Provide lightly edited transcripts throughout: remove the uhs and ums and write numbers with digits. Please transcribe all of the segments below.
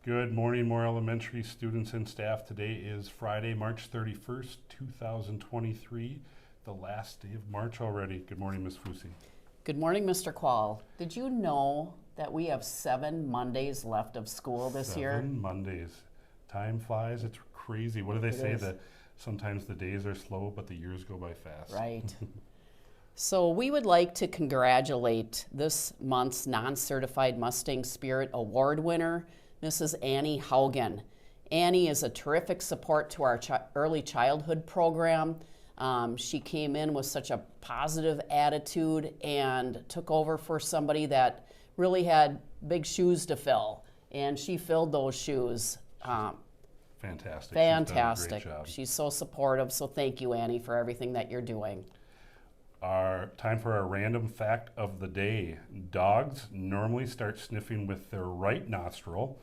Good morning, Moore Elementary students and staff. Today is Friday, March 31st, 2023, the last day of March already. Good morning, Ms. Fusi. Good morning, Mr. Quall. Did you know that we have 7 Mondays left of school this year? 7 Mondays. Time flies. It's crazy. What do they say? That sometimes the days are slow, but the years go by fast. Right. So we would like to congratulate this month's Non-Certified Mustang Spirit Award winner, Mrs. Annie Haugen. Annie is a terrific support to our early childhood program. She came in with such a positive attitude and took over for somebody that really had big shoes to fill. And she filled those shoes. Fantastic. Fantastic. She's done a great job. She's so supportive. So thank you, Annie, for everything that you're doing. Our time for our random fact of the day. Dogs normally start sniffing with their right nostril,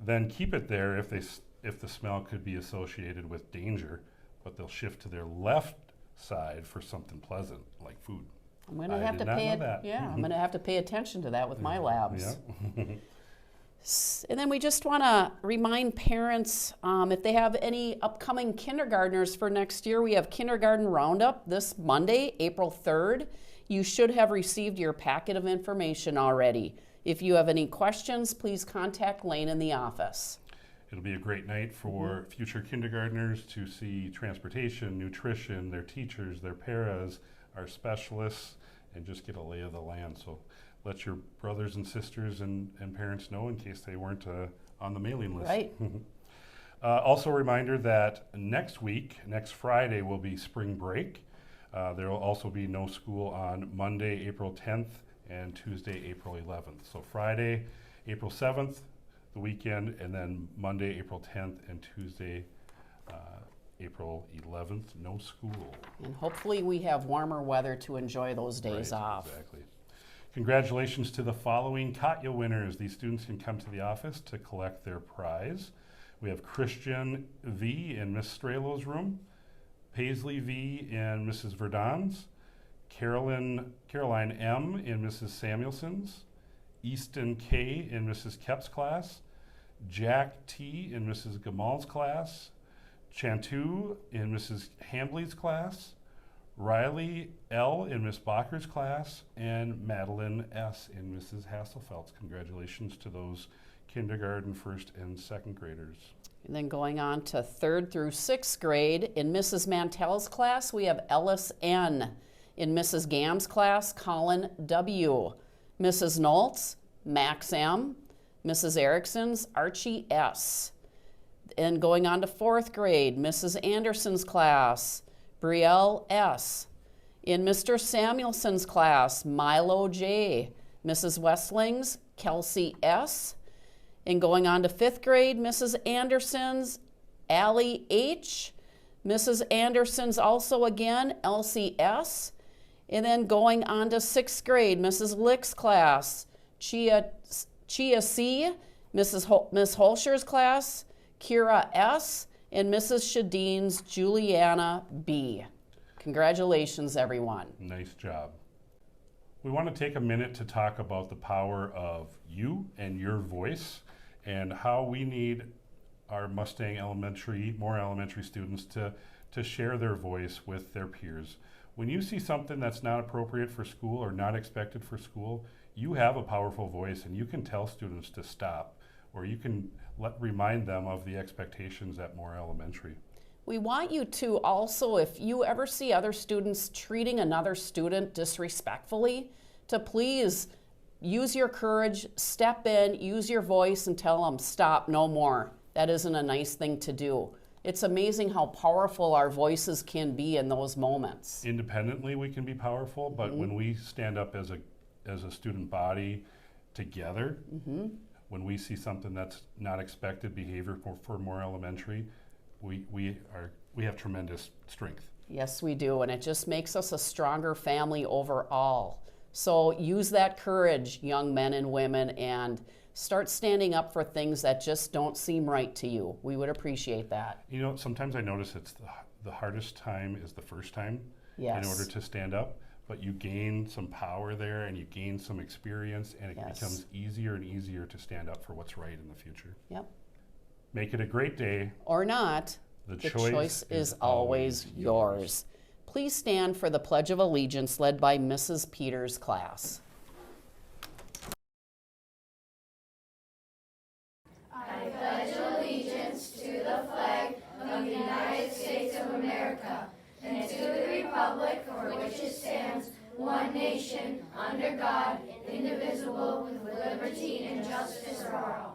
then keep it there if the smell could be associated with danger, but they'll shift to their left side for something pleasant, like food. I'm going to I have did to not pay know that. I'm going to have to pay attention to that with my labs. Yeah. And then we just want to remind parents, if they have any upcoming kindergartners for next year, we have Kindergarten Roundup this Monday, April 3rd. You should have received your packet of information already. If you have any questions, please contact Lane in the office. It'll be a great night for future kindergartners to see transportation, nutrition, their teachers, their paras, our specialists, and just get a lay of the land. So let your brothers and sisters and parents know in case they weren't on the mailing list. Right. Also a reminder that next Friday, will be spring break. There will also be no school on Monday, April 10th and Tuesday, April 11th. So Friday, April 7th, the weekend, and then Monday, April 10th and Tuesday, April 11th, no school. And hopefully we have warmer weather to enjoy those days off. Exactly. Congratulations to the following Katya winners. These students can come to the office to collect their prize. We have Christian V in Miss Stralo's room, Paisley V in Mrs. Verdon's, Caroline M in Mrs. Samuelson's, Easton K in Mrs. Kep's class, Jack T in Mrs. Gamal's class, Chantu in Mrs. Hambley's class, Riley L in Miss Bacher's class, and Madeline S in Mrs. Hasselfeld's. Congratulations to those kindergarten, first, and second graders. And then going on to 3rd through 6th grade, in Mrs. Mantell's class, we have Ellis N. In Mrs. Gam's class, Colin W. Mrs. Noltz, Max M. Mrs. Erickson's, Archie S. And going on to 4th grade, Mrs. Anderson's class, Brielle S. In Mr. Samuelson's class, Milo J. Mrs. Westling's, Kelsey S. And going on to 5th grade, Mrs. Anderson's, Allie H. Mrs. Anderson's also again, Elsie S. And then going on to 6th grade, Mrs. Lick's class, Chia C. Miss Holscher's class, Kira S. and Mrs. Shadeen's Juliana B. Congratulations, everyone. Nice job. We want to take a minute to talk about the power of you and your voice and how we need our Moore Elementary students to share their voice with their peers. When you see something that's not appropriate for school or not expected for school, you have a powerful voice and you can tell students to stop, or you can remind them of the expectations at Moore Elementary. We want you to also, if you ever see other students treating another student disrespectfully, to please use your courage, step in, use your voice and tell them, stop, no more. That isn't a nice thing to do. It's amazing how powerful our voices can be in those moments. Independently, we can be powerful, but when we stand up as a student body together, when we see something that's not expected behavior for Moore Elementary, we have tremendous strength. Yes, we do, and it just makes us a stronger family overall. So use that courage, young men and women, and start standing up for things that just don't seem right to you. We would appreciate that. You know, sometimes I notice it's the hardest time is the first time Yes. in order to stand up. but you gain some power there and you gain some experience, and it Yes. becomes easier and easier to stand up for what's right in the future. Yep. Make it a great day. Or not, The the choice choice is is always always yours. Please stand for the Pledge of Allegiance led by Mrs. Peters' class. one nation, under God, indivisible, with liberty and justice for all.